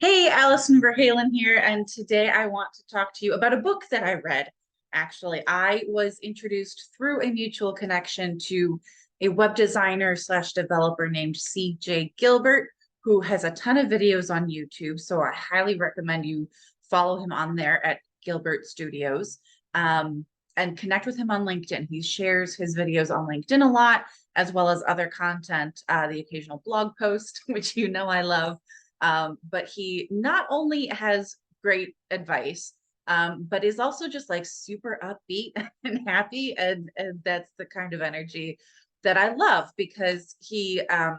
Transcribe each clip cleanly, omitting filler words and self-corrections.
Hey, Allison Verhalen here, and today I want to talk to you about a book that I read. Actually, I was introduced through a mutual connection to a web designer slash developer named CJ Gilbert, who has a ton of videos on YouTube. So I highly recommend you follow him on there at Gilbert Studios, and connect with him on LinkedIn. He shares his videos on LinkedIn a lot, as well as other content, the occasional blog post, which you know I love. But he not only has great advice, but is also just like super upbeat and happy. And that's the kind of energy that I love because I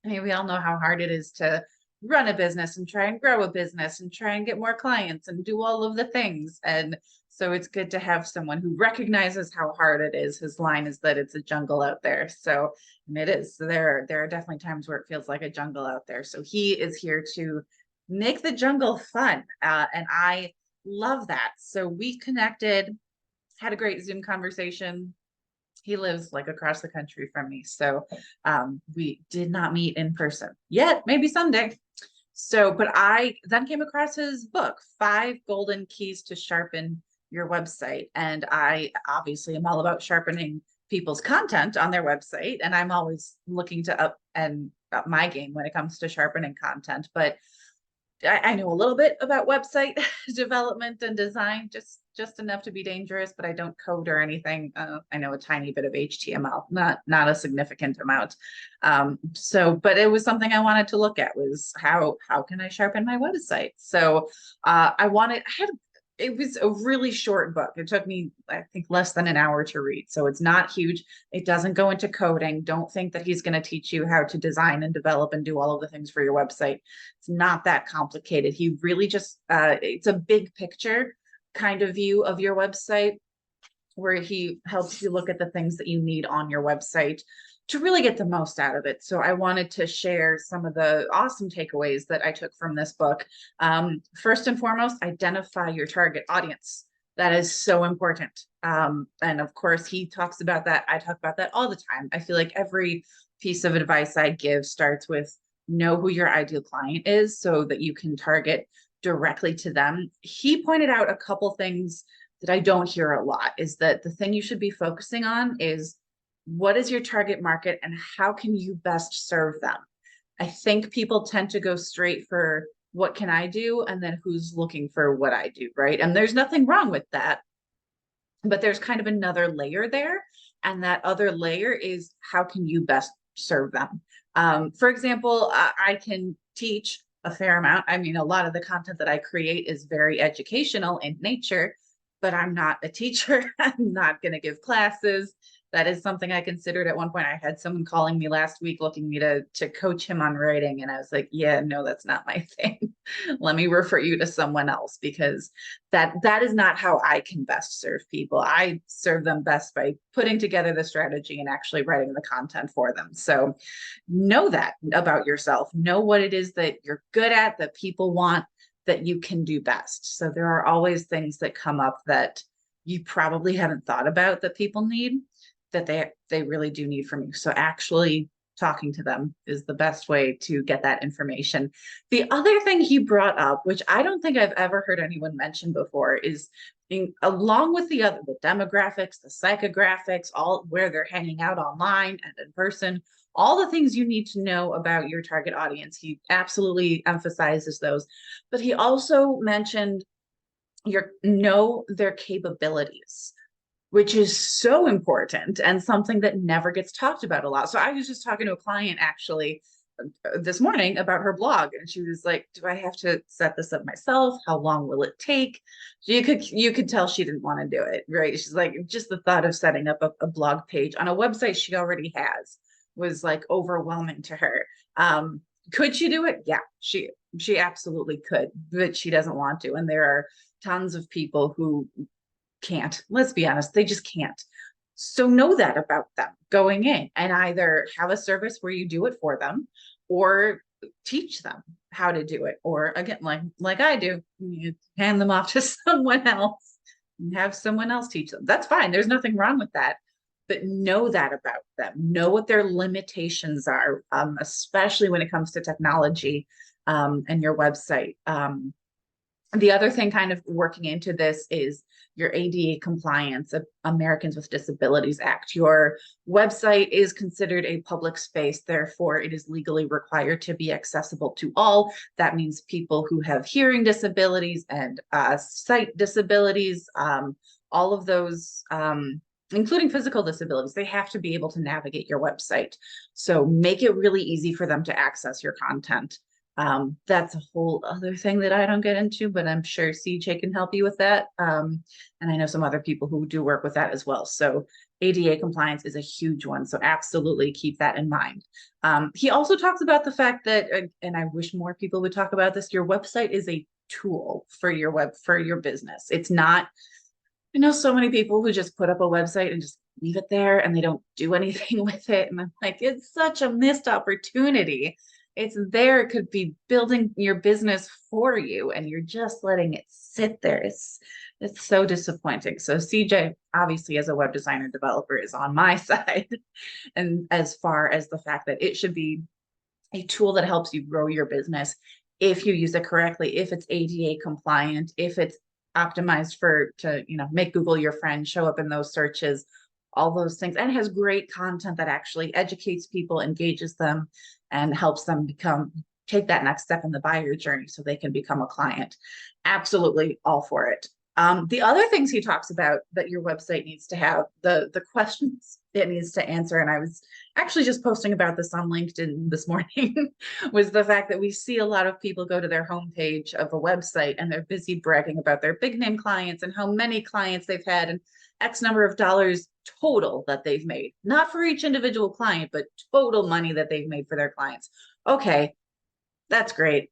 mean, we all know how hard it is to run a business and try and grow a business and try and get more clients and do all of the things. And so it's good to have someone who recognizes how hard it is. His line is that it's a jungle out there. So, and it is. There are definitely times where it feels like a jungle out there. So he is here to make the jungle fun. And I love that. So we connected, had a great Zoom conversation. He lives like across the country from me. So we did not meet in person yet, maybe someday. So, but I then came across his book, Five Golden Keys to Sharpen Your Website. And I obviously am all about sharpening people's content on their website. And I'm always looking to up my game when it comes to sharpening content. But I know a little bit about website development and design, just enough to be dangerous, but I don't code or anything. I know a tiny bit of HTML, not a significant amount. But it was something I wanted to look at was how can I sharpen my website? So it was a really short book. It took me, I think, less than an hour to read. So it's not huge. It doesn't go into coding. Don't think that he's going to teach you how to design and develop and do all of the things for your website. It's not that complicated. He really just, it's a big picture kind of view of your website where he helps you look at the things that you need on your website to really get the most out of it. So I wanted to share some of the awesome takeaways that I took from this book. First and foremost, identify your target audience. That is so important. And of course, he talks about that. I talk about that all the time. I feel like every piece of advice I give starts with know who your ideal client is so that you can target directly to them. He pointed out a couple things that I don't hear a lot is that the thing you should be focusing on is what is your target market and how can you best serve them? I think people tend to go straight for what can I do and then who's looking for what I do, right? And there's nothing wrong with that, but there's kind of another layer there. And that other layer is how can you best serve them? For example, I can teach a fair amount. I mean, a lot of the content that I create is very educational in nature, but I'm not a teacher. I'm not going to give classes. That is something I considered at one point. I had someone calling me last week looking me to coach him on writing. And I was like, yeah, no, that's not my thing. Let me refer you to someone else because that is not how I can best serve people. I serve them best by putting together the strategy and actually writing the content for them. So know that about yourself. Know what it is that you're good at, that people want, that you can do best. So there are always things that come up that you probably haven't thought about that people need that they really do need from you. So actually talking to them is the best way to get that information. The other thing he brought up, which I don't think I've ever heard anyone mention before, is along with the demographics, the psychographics, all where they're hanging out online and in person, all the things you need to know about your target audience. He absolutely emphasizes those, but he also mentioned know their capabilities, which is so important and something that never gets talked about a lot. So I was just talking to a client actually this morning about her blog, and she was like, do I have to set this up myself? How long will it take? So you could tell she didn't want to do it, right? She's like, just the thought of setting up a blog page on a website she already has was like overwhelming to her. Could she do it? Yeah, she absolutely could, but she doesn't want to. And there are tons of people who can't. Let's be honest, they just can't. So know that about them going in and either have a service where you do it for them or teach them how to do it. Or again, like I do, you hand them off to someone else and have someone else teach them. That's fine. There's nothing wrong with that. But know that about them. Know what their limitations are, especially when it comes to technology. and your website. The other thing kind of working into this is your ADA compliance, Americans with Disabilities Act. Your website is considered a public space, therefore it is legally required to be accessible to all. That means people who have hearing disabilities and sight disabilities, all of those, including physical disabilities, they have to be able to navigate your website. So make it really easy for them to access your content. That's a whole other thing that I don't get into, but I'm sure CJ can help you with that. And I know some other people who do work with that as well. So ADA compliance is a huge one. So absolutely keep that in mind. He also talks about the fact that, and I wish more people would talk about this, your website is a tool for your business. It's not, I know so many people who just put up a website and just leave it there and they don't do anything with it. And I'm like, it's such a missed opportunity. It's there, it could be building your business for you and you're just letting it sit there. It's so disappointing. So CJ, obviously as a web designer developer, is on my side. And as far as the fact that it should be a tool that helps you grow your business if you use it correctly, if it's ADA compliant, if it's optimized to make Google your friend, show up in those searches, all those things, and it has great content that actually educates people, engages them, and helps them take that next step in the buyer journey so they can become a client. Absolutely all for it. The other things he talks about that your website needs to have, the questions it needs to answer, and I was actually just posting about this on LinkedIn this morning, was the fact that we see a lot of people go to their homepage of a website and they're busy bragging about their big name clients and how many clients they've had and X number of dollars total that they've made, not for each individual client, but total money that they've made for their clients. Okay, that's great.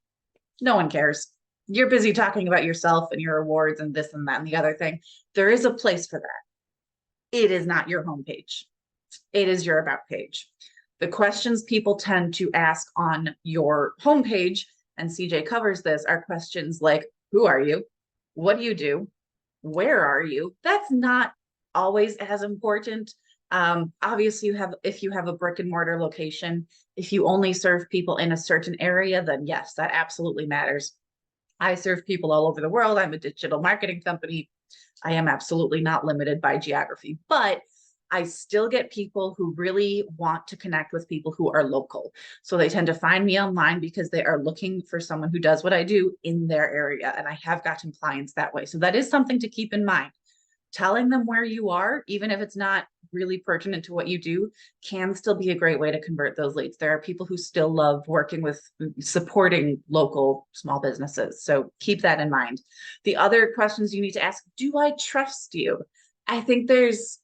No one cares. You're busy talking about yourself and your awards and this and that and the other thing. There is a place for that. It is not your homepage. It is your about page. The questions people tend to ask on your homepage, and CJ covers this, are questions like, who are you? What do you do? Where are you? That's not always as important. Obviously, if you have a brick and mortar location, if you only serve people in a certain area, then yes, that absolutely matters. I serve people all over the world. I'm a digital marketing company. I am absolutely not limited by geography, but I still get people who really want to connect with people who are local. So they tend to find me online because they are looking for someone who does what I do in their area. And I have gotten clients that way. So that is something to keep in mind. Telling them where you are, even if it's not really pertinent to what you do, can still be a great way to convert those leads. There are people who still love working with supporting local small businesses. So keep that in mind. The other questions you need to ask, do I trust you? I think there's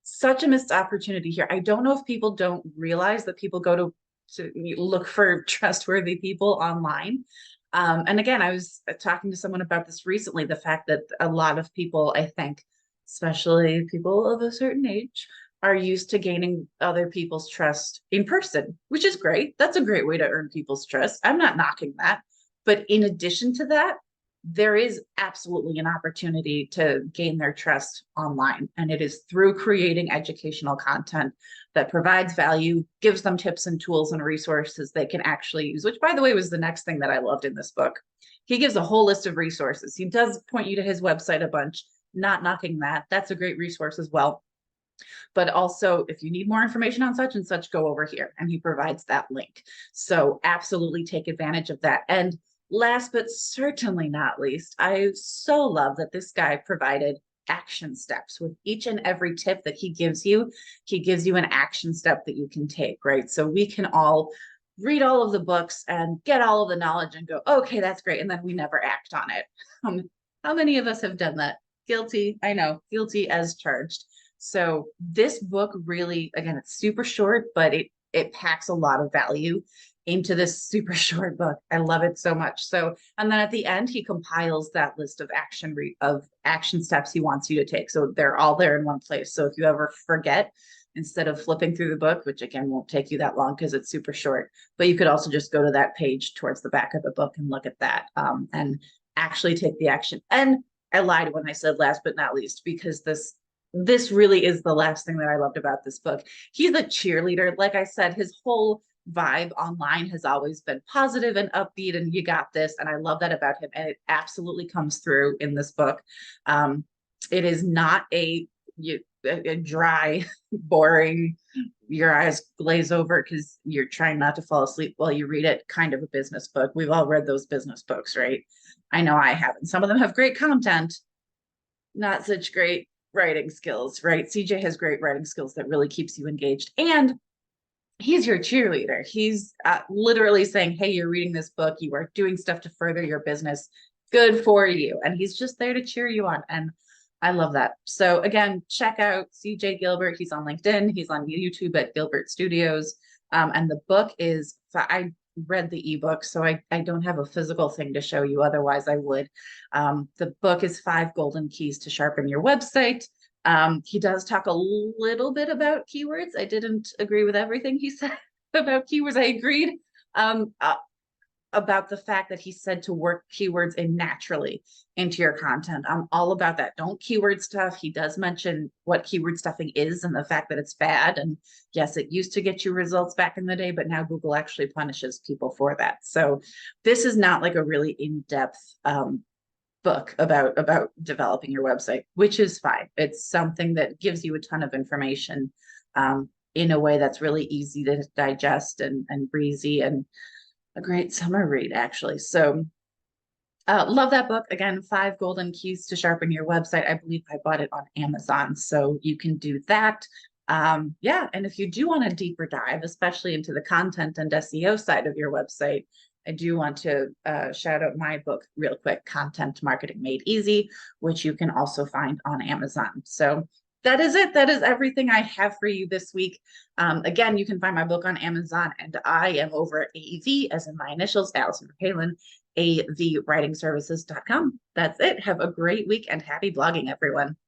such a missed opportunity here. I don't know if people don't realize that people go to look for trustworthy people online. And again, I was talking to someone about this recently, the fact that a lot of people, I think, especially people of a certain age, are used to gaining other people's trust in person, which is great. That's a great way to earn people's trust. I'm not knocking that. But in addition to that, there is absolutely an opportunity to gain their trust online. And it is through creating educational content that provides value, gives them tips and tools and resources they can actually use, which, by the way, was the next thing that I loved in this book. He gives a whole list of resources. He does point you to his website a bunch, not knocking that. That's a great resource as well. But also, if you need more information on such and such, go over here. And he provides that link. So absolutely take advantage of that. And last but certainly not least, I so love that this guy provided action steps with each and every tip that he gives you. He gives you an action step that you can take, right? So we can all read all of the books and get all of the knowledge and go, okay, that's great. And then we never act on it. How many of us have done that? Guilty. I know, guilty as charged. So this book really, again, it's super short, but it packs a lot of value into this super short book. I love it so much. So, and then at the end, he compiles that list of action steps he wants you to take. So they're all there in one place. So if you ever forget, instead of flipping through the book, which again won't take you that long because it's super short, but you could also just go to that page towards the back of the book and look at that and actually take the action. And I lied when I said last but not least, because this really is the last thing that I loved about this book. He's a cheerleader. Like I said, his whole vibe online has always been positive and upbeat, and you got this. And I love that about him. And it absolutely comes through in this book. It is not a dry, boring, your eyes glaze over because you're trying not to fall asleep while you read it kind of a business book. We've all read those business books, right? I know I haven't. Some of them have great content, not such great writing skills, right? CJ has great writing skills that really keeps you engaged. And he's your cheerleader. He's literally saying, hey, you're reading this book. You are doing stuff to further your business. Good for you. And he's just there to cheer you on. And I love that. So again, check out CJ Gilbert. He's on LinkedIn. He's on YouTube at Gilbert Studios. And the book is, I read the ebook, so I don't have a physical thing to show you. Otherwise, I would. The book is 5 Golden Keys to Sharpen Your Website. He does talk a little bit about keywords. I didn't agree with everything he said about keywords. I agreed about the fact that he said to work keywords in naturally into your content. I'm all about that. Don't keyword stuff. He does mention what keyword stuffing is and the fact that it's bad. And yes, it used to get you results back in the day, but now Google actually punishes people for that. So this is not like a really in-depth book about developing your website, which is fine. It's something that gives you a ton of information in a way that's really easy to digest and breezy, and a great summer read, actually. So love that book. Again, 5 Golden Keys to Sharpen Your Website. I believe I bought it on Amazon, so you can do that. Yeah, and if you do want a deeper dive, especially into the content and SEO side of your website, I do want to shout out my book real quick, Content Marketing Made Easy, which you can also find on Amazon. So that is it. That is everything I have for you this week. Again, you can find my book on Amazon, and I am over at AV, as in my initials, Allison Palin, avwritingservices.com. That's it. Have a great week and happy blogging, everyone.